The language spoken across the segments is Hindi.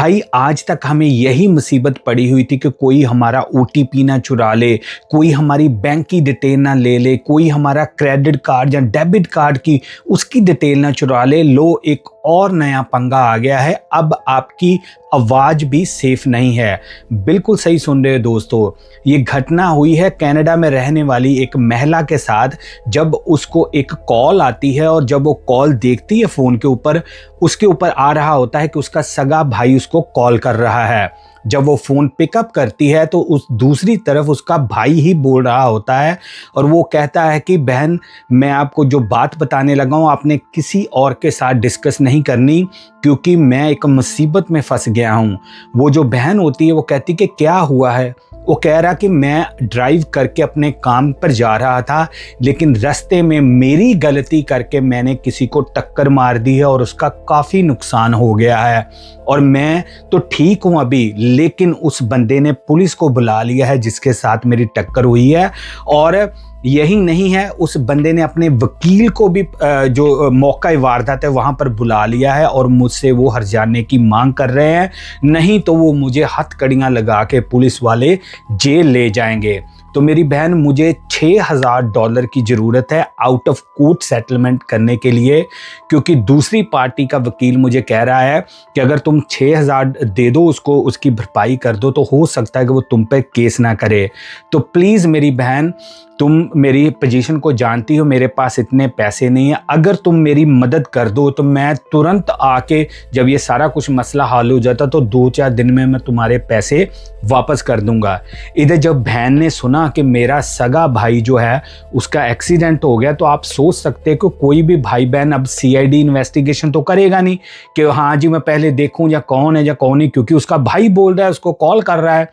भाई आज तक हमें यही मुसीबत पड़ी हुई थी कि कोई हमारा ओटीपी ना चुरा ले, कोई हमारी बैंक की डिटेल ना ले ले, कोई हमारा क्रेडिट कार्ड या डेबिट कार्ड की उसकी डिटेल ना चुरा ले। लो एक और नया पंगा आ गया है, अब आपकी आवाज़ भी सेफ नहीं है। बिल्कुल सही सुन रहे हो दोस्तों, ये घटना हुई है कनाडा में रहने वाली एक महिला के साथ। जब उसको एक कॉल आती है और जब वो कॉल देखती है फ़ोन के ऊपर, उसके ऊपर आ रहा होता है कि उसका सगा भाई उसको कॉल कर रहा है। जब वो फ़ोन पिकअप करती है तो उस दूसरी तरफ उसका भाई ही बोल रहा होता है और वो कहता है कि बहन, मैं आपको जो बात बताने लगा हूँ आपने किसी और के साथ डिस्कस नहीं करनी, क्योंकि मैं एक मुसीबत में फंस गया हूँ। वो जो बहन होती है वो कहती कि क्या हुआ है। वो कह रहा कि मैं ड्राइव करके अपने काम पर जा रहा था, लेकिन रास्ते में मेरी गलती करके मैंने किसी को टक्कर मार दी है और उसका काफ़ी नुकसान हो गया है। और मैं तो ठीक हूँ अभी, लेकिन उस बंदे ने पुलिस को बुला लिया है जिसके साथ मेरी टक्कर हुई है। और यही नहीं है, उस बंदे ने अपने वकील को भी जो मौका वारदात है वहाँ पर बुला लिया है और मुझसे वो हर्जाने की मांग कर रहे हैं, नहीं तो वो मुझे हथकड़ियाँ लगा के पुलिस वाले जेल ले जाएंगे। तो मेरी बहन, मुझे $6000 की ज़रूरत है आउट ऑफ कोर्ट सेटलमेंट करने के लिए, क्योंकि दूसरी पार्टी का वकील मुझे कह रहा है कि अगर तुम 6000 दे दो उसको, उसकी भरपाई कर दो, तो हो सकता है कि वो तुम पे केस ना करे। तो प्लीज़ मेरी बहन, तुम मेरी पोजीशन को जानती हो, मेरे पास इतने पैसे नहीं है, अगर तुम मेरी मदद कर दो तो मैं तुरंत आके, जब ये सारा कुछ मसला हल हो जाता तो 2-4 दिन में मैं तुम्हारे पैसे वापस कर दूंगा। इधर जब बहन ने सुना कि मेरा सगा भाई जो है उसका एक्सीडेंट हो गया, तो आप सोच सकते हैं कि कोई भी भाई बहन अब सीआईडी इन्वेस्टिगेशन तो करेगा नहीं कि हाँ जी मैं पहले देखूं या कौन है या कौन नहीं, क्योंकि उसका भाई बोल रहा है, उसको कॉल कर रहा है।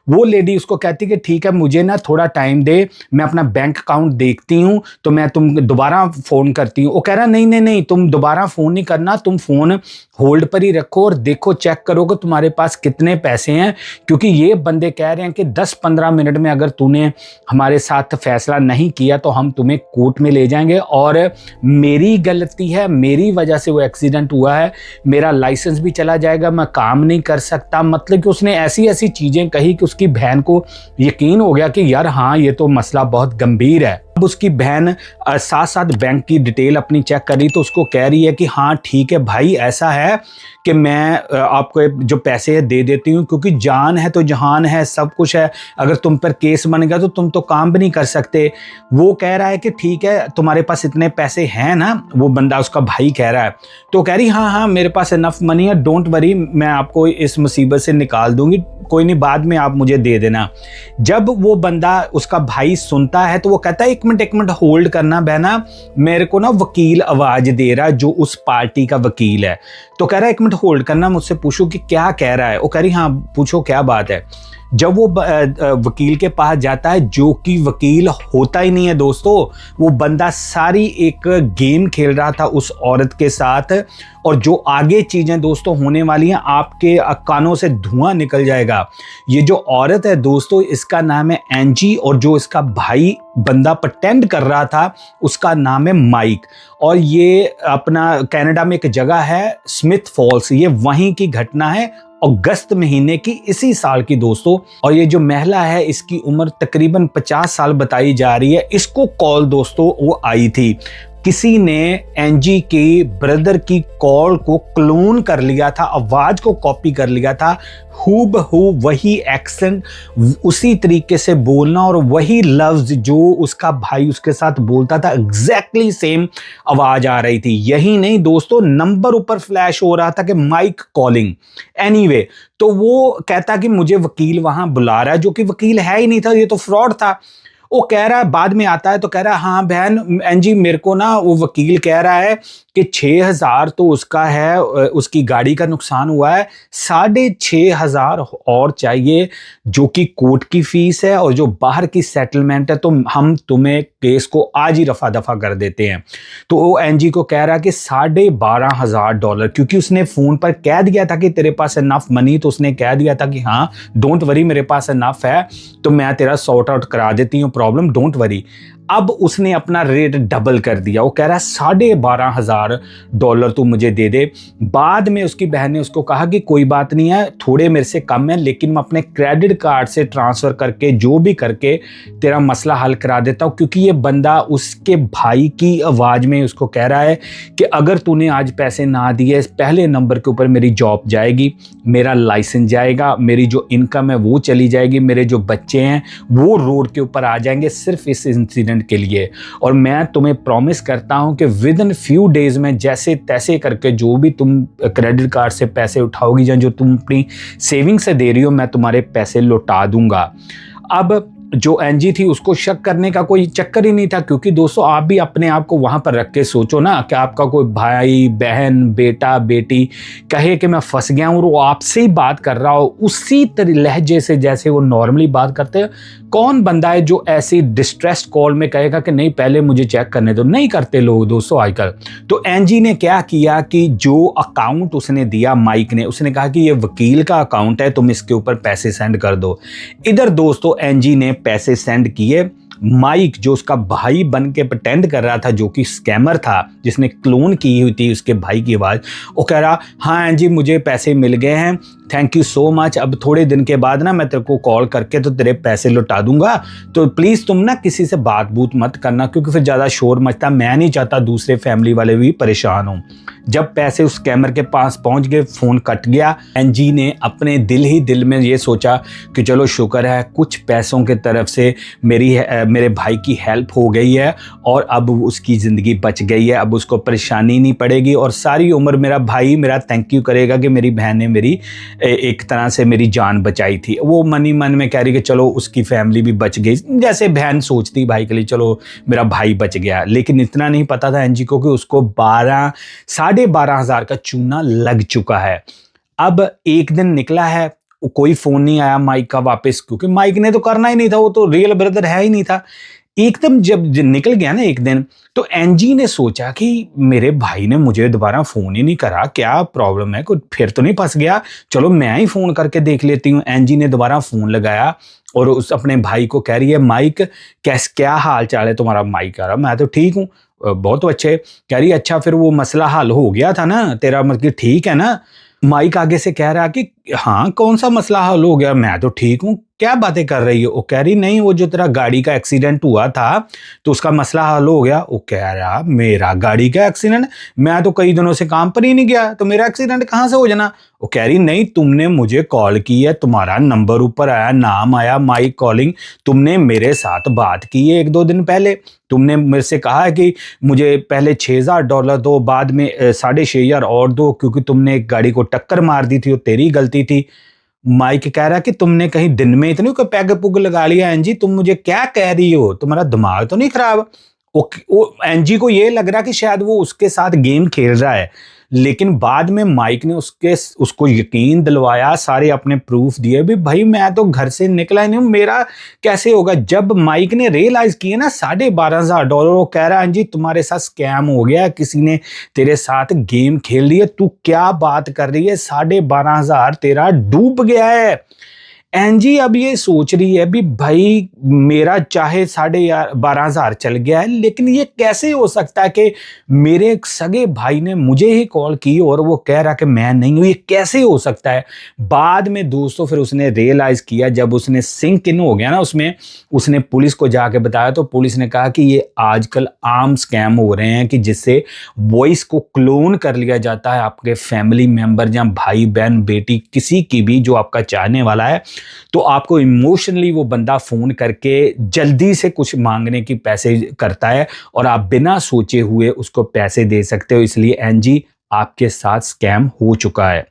वो लेडी उसको कहती कि ठीक है, मुझे ना थोड़ा टाइम दे, मैं अपना बैंक अकाउंट देखती हूँ तो मैं तुम दोबारा फ़ोन करती हूँ। वो कह रहा नहीं नहीं नहीं, तुम दोबारा फ़ोन नहीं करना, तुम फ़ोन होल्ड पर ही रखो और देखो, चेक करो कि तुम्हारे पास कितने पैसे हैं, क्योंकि ये बंदे कह रहे हैं कि 10-15 मिनट में अगर तूने हमारे साथ फैसला नहीं किया तो हम तुम्हें कोर्ट में ले जाएंगे और मेरी गलती है, मेरी वजह से वो एक्सीडेंट हुआ है, मेरा लाइसेंस भी चला जाएगा, मैं काम नहीं कर सकता। मतलब कि उसने ऐसी ऐसी चीज़ें कही कि उसकी बहन को यकीन हो गया कि यार हाँ, ये तो मसला बहुत गंभीर है। अब उसकी बहन साथ साथ बैंक की डिटेल अपनी चेक कर रही, तो उसको कह रही है कि हाँ ठीक है भाई, ऐसा है कि मैं आपको जो पैसे दे देती हूँ, क्योंकि जान है तो जहान है, सब कुछ है, अगर तुम पर केस बन गया तो तुम तो काम भी नहीं कर सकते। वो कह रहा है कि ठीक है, तुम्हारे पास इतने पैसे हैं ना, वो बंदा उसका भाई कह रहा है। तो कह रही हाँ हाँ मेरे पास इनफ मनी है, डोंट वरी, मैं आपको इस मुसीबत से निकाल दूंगी, कोई नहीं, बाद में आप मुझे दे देना। जब वो बंदा उसका भाई सुनता है तो वो कहता है एक मिनट होल्ड करना बहना, मेरे को ना वकील आवाज दे रहा है जो उस पार्टी का वकील है। तो कह रहा है एक मिनट होल्ड करना, मुझसे पूछो कि क्या कह रहा है। वो कह रही हाँ पूछो क्या बात है। जब वो वकील के पास जाता है, जो कि वकील होता ही नहीं है दोस्तों, वो बंदा सारी एक गेम खेल रहा था उस औरत के साथ, और जो आगे चीज़ें दोस्तों होने वाली हैं आपके कानों से धुआं निकल जाएगा। ये जो औरत है दोस्तों, इसका नाम है एंजी, और जो इसका भाई बंदा प्रटेंड कर रहा था उसका नाम है माइक। और ये अपना कनाडा में एक जगह है स्मिथ फॉल्स, ये वहीं की घटना है, अगस्त महीने की इसी साल की दोस्तों। और ये जो महिला है इसकी उम्र तकरीबन 50 साल बताई जा रही है। इसको कॉल दोस्तों वो आई थी, किसी ने एंजी के ब्रदर की कॉल को क्लोन कर लिया था, आवाज को कॉपी कर लिया था, हूबहू वही एक्सेंट, उसी तरीके से बोलना और वही लफ्ज जो उसका भाई उसके साथ बोलता था, एग्जैक्टली सेम आवाज आ रही थी। यही नहीं दोस्तों, नंबर ऊपर फ्लैश हो रहा था कि माइक कॉलिंग। एनीवे, तो वो कहता कि मुझे वकील वहां बुला रहा है, जो कि वकील है ही नहीं था, ये तो फ्रॉड था। वो कह रहा है, बाद में आता है तो कह रहा है हाँ बहन एनजी, मेरे को ना वो वकील कह रहा है कि 6000 तो उसका है, उसकी गाड़ी का नुकसान हुआ है, 6500 और चाहिए जो कि कोर्ट की फीस है और जो बाहर की सेटलमेंट है, तो हम तुम्हें केस को आज ही रफा दफा कर देते हैं। तो वो एनजी को कह रहा है कि $12,500, क्योंकि उसने फोन पर कह दिया था कि तेरे पास इनफ मनी, तो उसने कह दिया था कि हाँ डोंट वरी, मेरे पास इनफ है, तो मैं तेरा सॉर्ट आउट करा देती हूँ प्रॉब्लम, डोंट वरी। अब उसने अपना रेट डबल कर दिया, वो कह रहा है $12,500 तू मुझे दे दे। बाद में उसकी बहन ने उसको कहा कि कोई बात नहीं है, थोड़े मेरे से कम है, लेकिन मैं अपने क्रेडिट कार्ड से ट्रांसफ़र करके जो भी करके तेरा मसला हल करा देता हूँ। क्योंकि ये बंदा उसके भाई की आवाज़ में उसको कह रहा है कि अगर तूने आज पैसे ना दिए, पहले नंबर के ऊपर मेरी जॉब जाएगी, मेरा लाइसेंस जाएगा, मेरी जो इनकम है वो चली जाएगी, मेरे जो बच्चे हैं वो रोड के ऊपर आ जाएंगे सिर्फ इस इंसिडेंट के लिए। और मैं तुम्हें प्रॉमिस करता हूं कि विद इन फ्यू डेज में जैसे तैसे करके जो भी तुम क्रेडिट कार्ड से पैसे उठाओगी या जो तुम अपनी सेविंग से दे रही हो, मैं तुम्हारे पैसे लौटा दूंगा। अब जो एनजी थी उसको शक करने का कोई चक्कर ही नहीं था, क्योंकि दोस्तों आप भी अपने आप को वहां पर रख के सोचो ना कि आपका कोई भाई बहन बेटा बेटी कहे कि मैं फंस गया हूं और वो आपसे ही बात कर रहा हो उसी लहजे से जैसे वो नॉर्मली बात करते हैं। कौन बंदा है जो ऐसी डिस्ट्रेस्ड कॉल में कहेगा कि नहीं पहले मुझे चेक करने दो? नहीं करते लोग दोस्तों आजकल। तो एनजी ने क्या किया कि जो अकाउंट उसने दिया माइक ने, उसने कहा कि ये वकील का अकाउंट है, तुम इसके ऊपर पैसे सेंड कर दो। इधर दोस्तों एनजी ने पैसे सेंड किए। माइक जो उसका भाई बन के प्रटेंड कर रहा था, जो कि स्कैमर था, जिसने क्लोन की हुई थी उसके भाई की आवाज़, वो कह रहा हाँ एनजी मुझे पैसे मिल गए हैं, थैंक यू सो मच, अब थोड़े दिन के बाद ना मैं तेरे को कॉल करके तो तेरे पैसे लौटा दूंगा, तो प्लीज़ तुम ना किसी से बात बूत मत करना, क्योंकि फिर ज़्यादा शोर मचता, मैं नहीं चाहता दूसरे फैमिली वाले भी परेशान हों। जब पैसे उस स्कैमर के पास पहुंच गए, फ़ोन कट गया। एनजी ने अपने दिल ही दिल में ये सोचा कि चलो शुक्र है कुछ पैसों के तरफ से मेरे भाई की हेल्प हो गई है और अब उसकी ज़िंदगी बच गई है, अब उसको परेशानी नहीं पड़ेगी और सारी उम्र मेरा भाई मेरा थैंक यू करेगा कि मेरी बहन ने मेरी एक तरह से मेरी जान बचाई थी। वो मन ही मन में कह रही कि चलो उसकी फैमिली भी बच गई, जैसे बहन सोचती भाई के लिए, चलो मेरा भाई बच गया। लेकिन इतना नहीं पता था एनजी को कि उसको 12,500 का चूना लग चुका है। अब एक दिन निकला है, कोई फोन नहीं आया माइक का वापस, क्योंकि माइक ने तो करना ही नहीं था, वो तो रियल ब्रदर है ही नहीं था। एकदम जब निकल गया ना एक दिन, तो एनजी ने सोचा कि मेरे भाई ने मुझे दोबारा फोन ही नहीं करा, क्या प्रॉब्लम है, कुछ फिर तो नहीं फंस गया, चलो मैं ही फोन करके देख लेती हूँ। एनजी ने दोबारा फोन लगाया और उस अपने भाई को कह रही है माइक क्या हाल चाल है तुम्हारा? माइक कह रहा मैं तो ठीक हूँ, बहुत अच्छे। कह रही अच्छा फिर वो मसला हल हो गया था ना तेरा, मतलब ठीक है ना? माइक आगे से कह रहा कि हाँ कौन सा मसला हल हो गया, मैं तो ठीक हूँ, क्या बातें कर रही हो? वो कह रही नहीं, वो जो तेरा गाड़ी का एक्सीडेंट हुआ था तो उसका मसला हल हो गया। वो कह रहा मेरा गाड़ी का एक्सीडेंट? मैं तो कई दिनों से काम पर ही नहीं गया, तो मेरा एक्सीडेंट कहाँ से हो जाना? वो कह रही नहीं, तुमने मुझे कॉल की है, तुम्हारा नंबर ऊपर आया, नाम आया माइक कॉलिंग, तुमने मेरे साथ बात की है 1-2 दिन पहले, तुमने मेरे से कहा है कि मुझे पहले $6,000 दो, बाद में 6,500 और दो, क्योंकि तुमने एक गाड़ी को टक्कर मार दी थी, वो तेरी गलती थी। माइक कह रहा कि तुमने कहीं दिन में इतनी कोई पैग पुग लगा लिया? एनजी तुम मुझे क्या कह रही हो, तुम्हारा दिमाग तो नहीं खराब? वो एनजी को ये लग रहा कि शायद वो उसके साथ गेम खेल रहा है, लेकिन बाद में माइक ने उसको यकीन दिलवाया, सारे अपने प्रूफ दिए भी भाई मैं तो घर से निकला ही नहीं हूं, मेरा कैसे होगा? जब माइक ने रियलाइज किया ना $12,500, वो कह रहा है जी तुम्हारे साथ स्कैम हो गया, किसी ने तेरे साथ गेम खेल लिया, तू क्या बात कर रही है, 12,500 तेरा डूब गया है। एनजी अब ये सोच रही है भी भाई मेरा चाहे 12,500 चल गया है, लेकिन ये कैसे हो सकता है कि मेरे एक सगे भाई ने मुझे ही कॉल की और वो कह रहा कि मैं नहीं हूं, ये कैसे हो सकता है? बाद में दोस्तों फिर उसने रियलाइज किया, जब उसने सिंक इन हो गया ना उसमें, उसने पुलिस को जाके बताया, तो पुलिस ने कहा कि ये आजकल आम स्कैम हो रहे हैं कि जिससे वॉइस को क्लोन कर लिया जाता है, आपके फैमिली मेंबर या भाई बहन बेटी किसी की भी जो आपका चाहने वाला है, तो आपको इमोशनली वो बंदा फोन करके जल्दी से कुछ मांगने की पैसे करता है और आप बिना सोचे हुए उसको पैसे दे सकते हो। इसलिए एनजी आपके साथ स्कैम हो चुका है।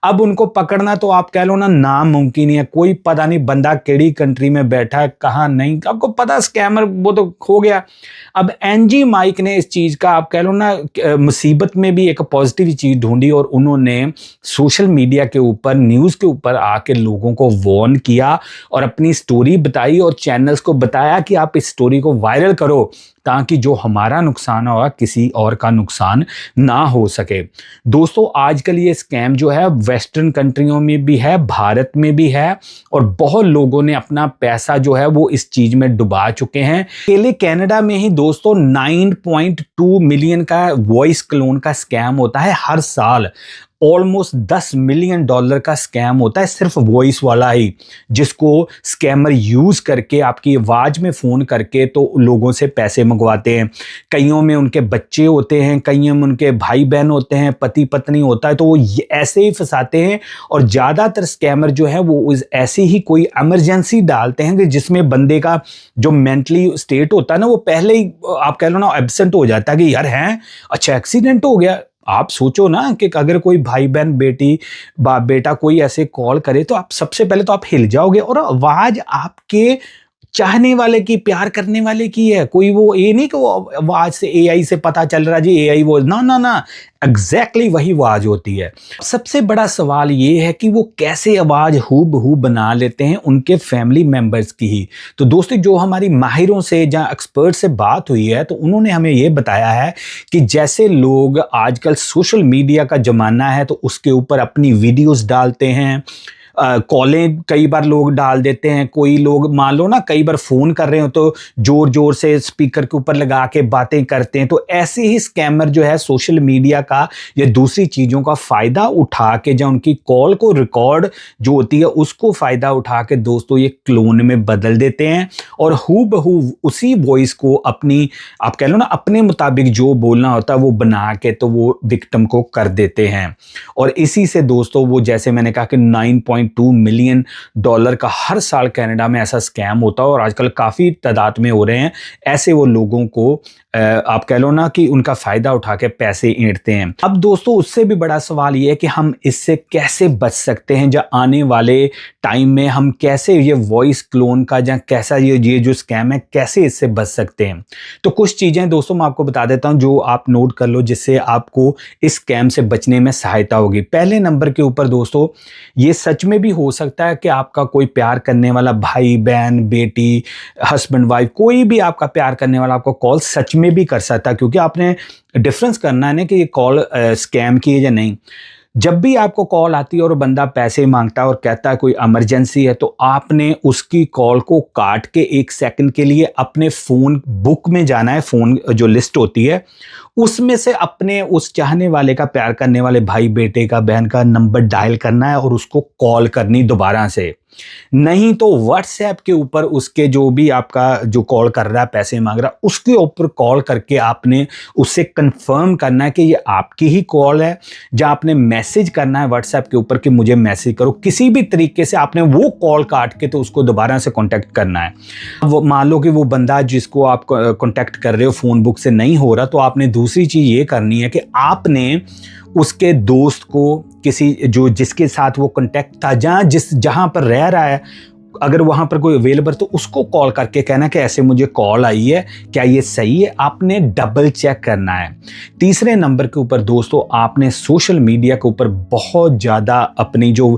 अब उनको पकड़ना तो आप कह लो ना नामुमकिन है, कोई पता नहीं बंदा केड़ी कंट्री में बैठा है, कहाँ नहीं, आपको पता स्कैमर वो तो खो गया। अब एनजी माइक ने इस चीज का आप कह लो ना मुसीबत में भी एक पॉजिटिव चीज ढूंढी और उन्होंने सोशल मीडिया के ऊपर न्यूज के ऊपर आके लोगों को वार्न किया और अपनी स्टोरी बताई और चैनल्स को बताया कि आप इस स्टोरी को वायरल करो ताकि जो हमारा नुकसान होगा किसी और का नुकसान ना हो सके। दोस्तों आजकल ये स्कैम जो है वेस्टर्न कंट्रियों में भी है, भारत में भी है, और बहुत लोगों ने अपना पैसा जो है वो इस चीज में डुबा चुके हैं। अकेले कनाडा में ही दोस्तों 9.2 मिलियन का वॉइस क्लोन का स्कैम होता है हर साल। ऑलमोस्ट $10 मिलियन का स्कैम होता है सिर्फ वॉइस वाला ही, जिसको स्कैमर यूज करके आपकी आवाज में फोन करके तो लोगों से पैसे मंगवाते हैं। कईयों में उनके बच्चे होते हैं, कईयों में उनके भाई बहन होते हैं, पति पत्नी होता है, तो वो ऐसे ही फंसाते हैं। और ज्यादातर स्कैमर जो है वो ऐसी ही कोई इमरजेंसी डालते हैं कि जिसमें बंदे का जो मेंटली स्टेट होता है ना वो पहले ही आप कह लो ना एब्सेंट हो जाता है कि यार है अच्छा एक्सीडेंट हो गया। आप सोचो ना कि अगर कोई भाई बहन बेटी बाप बेटा कोई ऐसे कॉल करे तो आप सबसे पहले तो आप हिल जाओगे, और आवाज आपके चाहने वाले की, प्यार करने वाले की है। कोई वो ये नहीं कि वो आवाज से एआई से पता चल रहा जी एआई वो, ना ना ना, एग्जैक्टली वही आवाज होती है। सबसे बड़ा सवाल ये है कि वो कैसे आवाज हूबहू बना लेते हैं उनके फैमिली मेंबर्स की ही। तो दोस्तों जो हमारी माहिरों से या एक्सपर्ट से बात हुई है तो उन्होंने हमें ये बताया है कि जैसे लोग आजकल सोशल मीडिया का जमाना है तो उसके ऊपर अपनी वीडियोस डालते हैं, कॉलें कई बार लोग डाल देते हैं। कोई लोग मान लो ना कई बार फोन कर रहे हो तो जोर जोर से स्पीकर के ऊपर लगा के बातें करते हैं। तो ऐसे ही स्कैमर जो है सोशल मीडिया का या दूसरी चीजों का फायदा उठा के या उनकी कॉल को रिकॉर्ड जो होती है उसको फायदा उठा के दोस्तों ये क्लोन में बदल देते हैं और हूबहू उसी वॉइस को अपनी आप कह लो ना अपने मुताबिक जो बोलना होता है वो बना के तो वो विक्टिम को कर देते हैं। और इसी से दोस्तों वो जैसे मैंने कहा कि 9.2 मिलियन डॉलर का हर साल कनाडा में ऐसा स्कैम होता है और आजकल काफ़ी तादाद में हो रहे हैं ऐसे। वो लोगों को आप कह लो ना कि उनका फ़ायदा उठा के पैसे ऐंठते हैं। अब दोस्तों उससे भी बड़ा सवाल ये है कि हम इससे कैसे बच सकते हैं, या आने वाले टाइम में हम कैसे ये वॉइस क्लोन का या कैसा ये जो स्कैम है कैसे इससे बच सकते हैं। तो कुछ चीज़ें दोस्तों मैं आपको बता देता हूं जो आप नोट कर लो जिससे आपको इस स्कैम से बचने में सहायता होगी। पहले नंबर के ऊपर दोस्तों ये सच में भी हो सकता है कि आपका कोई प्यार करने वाला भाई बहन बेटी हस्बैंड वाइफ कोई भी आपका प्यार करने वाला आपको कॉल सच में भी कर सकता है, क्योंकि आपने डिफरेंस करना है ना कि ये कॉल स्कैम की है या नहीं। जब भी आपको कॉल आती है और बंदा पैसे मांगता है और कहता है कोई इमरजेंसी है तो आपने उसकी कॉल को काट के 1 सेकंड के लिए अपने फ़ोन बुक में जाना है। फ़ोन जो लिस्ट होती है उसमें से अपने उस चाहने वाले का प्यार करने वाले भाई बेटे का बहन का नंबर डायल करना है और उसको कॉल करनी दोबारा से। नहीं तो व्हाट्सएप के ऊपर उसके जो भी आपका जो कॉल कर रहा है पैसे मांग रहा है उसके ऊपर कॉल करके आपने उससे कंफर्म करना है कि ये आपकी ही कॉल है। जहां आपने मैसेज करना है व्हाट्सएप के ऊपर कि मुझे मैसेज करो, किसी भी तरीके से आपने वो कॉल काट के तो उसको दोबारा से कांटेक्ट करना है। वो मान लो कि वो बंदा जिसको आप कांटेक्ट कर रहे हो फोन बुक से नहीं हो रहा, तो आपने दूसरी चीज ये करनी है कि आपने उसके दोस्त को किसी जो जिसके साथ वो कांटेक्ट था जहां पर रह रहा है अगर वहां पर कोई अवेलेबल तो उसको कॉल करके कहना कि ऐसे मुझे कॉल आई है, क्या ये सही है, आपने डबल चेक करना है। तीसरे नंबर के ऊपर दोस्तों आपने सोशल मीडिया के ऊपर बहुत ज़्यादा अपनी जो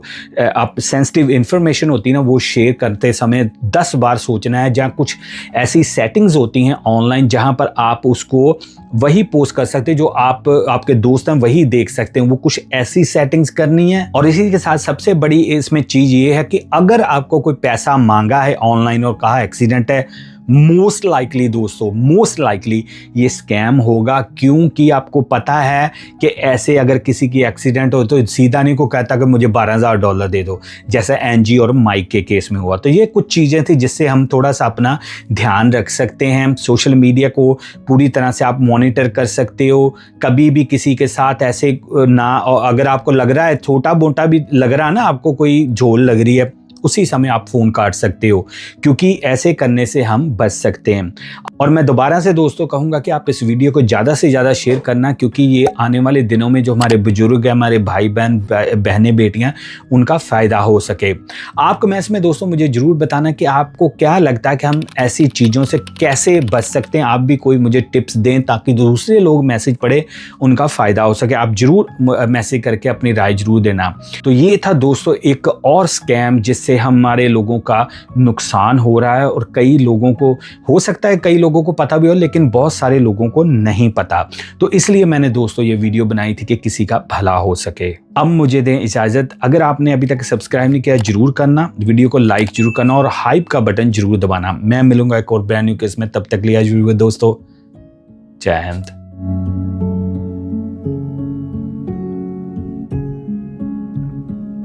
आप सेंसिटिव इंफॉर्मेशन होती है ना वो शेयर करते समय 10 बार सोचना है। जहाँ कुछ ऐसी सेटिंग्स होती हैं ऑनलाइन जहाँ पर आप उसको वही पोस्ट कर सकते हैं जो आपके दोस्त हैं वही देख सकते हैं, वो कुछ ऐसी सेटिंग्स करनी है। और इसी के साथ सबसे बड़ी इसमें चीज़ ये है कि अगर आपको कोई पैसा मांगा है ऑनलाइन और कहा एक्सीडेंट है, मोस्ट लाइकली दोस्तों मोस्ट लाइकली ये स्कैम होगा, क्योंकि आपको पता है कि ऐसे अगर किसी की एक्सीडेंट हो तो सीधा नहीं को कहता कि मुझे $12,000 दे दो, जैसे एनजी और माइक के केस में हुआ। तो ये कुछ चीज़ें थी जिससे हम थोड़ा सा अपना ध्यान रख सकते हैं। सोशल मीडिया को पूरी तरह से आप मॉनिटर कर सकते हो। कभी भी किसी के साथ ऐसे ना, और अगर आपको लग रहा है छोटा मोटा भी लग रहा है ना आपको कोई झोल लग रही है उसी समय आप फ़ोन काट सकते हो, क्योंकि ऐसे करने से हम बच सकते हैं। और मैं दोबारा से दोस्तों कहूँगा कि आप इस वीडियो को ज़्यादा से ज़्यादा शेयर करना, क्योंकि ये आने वाले दिनों में जो हमारे बुजुर्ग हैं हमारे भाई बहन बहनें बेटियाँ उनका फ़ायदा हो सके। आप कमेंट्स में दोस्तों मुझे ज़रूर बताना कि आपको क्या लगता है कि हम ऐसी चीज़ों से कैसे बच सकते हैं। आप भी कोई मुझे टिप्स दें ताकि दूसरे लोग मैसेज पढ़े उनका फ़ायदा हो सके। आप ज़रूर मैसेज करके अपनी राय ज़रूर देना। तो ये था दोस्तों एक और स्कैम जिससे जिससे हमारे लोगों का नुकसान हो रहा है, और कई लोगों को, हो सकता है कई लोगों को पता भी हो लेकिन बहुत सारे लोगों को नहीं पता। तो इसलिए मैंने दोस्तों ये वीडियो बनाई थी कि किसी का भला हो सके। अब मुझे दें इजाज़त। अगर आपने अभी तक सब्सक्राइब नहीं किया जरूर करना, वीडियो को लाइक जरूर करना और हाइप का बटन जरूर दबाना। मैं मिलूंगा एक और ब्रांड न्यू केस में, तब तक लिया दोस्तों, जय हिंद।